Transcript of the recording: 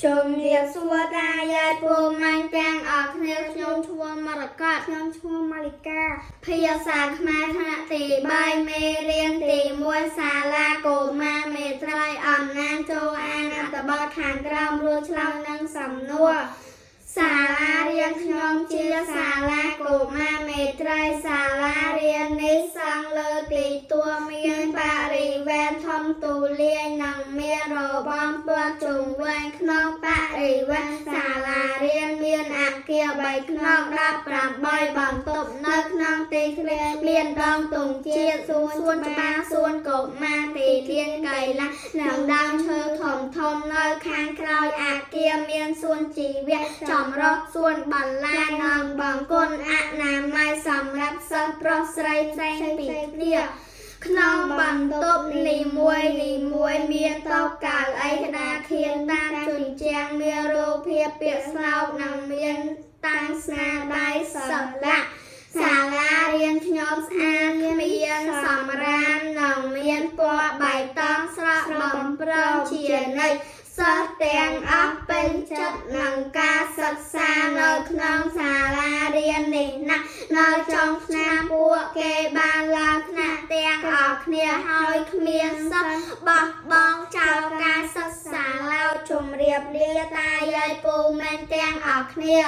ជុំរៀបសួរតាយាយពូម៉ាញ់ទាំងអស់គ្នាខ្ញុំឈ្មោះមរកតខ្ញុំឈ្មោះម៉ាលីកាភាសាខ្មែរថ្នាក់ទី3មេរៀនទី1សាលាកុមារមេត្រីអំណាចចូលអានអត្ថបទខាងក្រោមរួចឆ្លើយនឹងសំណួរសាលារៀនខ្ញុំជាសាលាកុមារមេត្រីសាលារៀននេះសង់លើទីទួលមានបរិវេណធំទូលាយនិងមានរបងព័ទ្ធជុំវិញក្នុងបរិវេណសាលារៀនមានអគារ3ខ្នង18បន្ទប់នៅក្នុងទីធ្លាមានដងទង់ជាតិសួនច្បារសួនកុមារទីលានកីឡានិងដើមឈើធំនៅខាងក្រោយអគារមានសួនជីវៈចម្រុះសួនបន្លែនិងបង្គន់អនាម័យសម្រាប់សិស្សប្រុសស្រីផ្សេងពីគ្នាក្នុងបន្ទប់នីមួយមានតុកៅអីក្តារខៀនតាមជញ្ជាំងមានរូបភាពពាក្យស្លោកនិងមានតាំងស្នាដៃសម្រាប់សាលារៀនខ្ញុំស្អាតមានសម្រាមនិងមានពណ៌បៃតងស្រស់បំព្រងជានិច្ចសិស្សទាំងអស់ពេញចិត្តនឹងការសិក្សានៅក្នុងសាលារៀននេះណាស់នៅចុងឆ្នាំពួកគេបានឡើងថ្នាក់ទាំងអស់គ្នាហើយគ្មានសិស្សបោះបង់ចោលការសិក្សាឡើយជម្រាបលាតាយាយពូមែនទាំងអស់គ្នា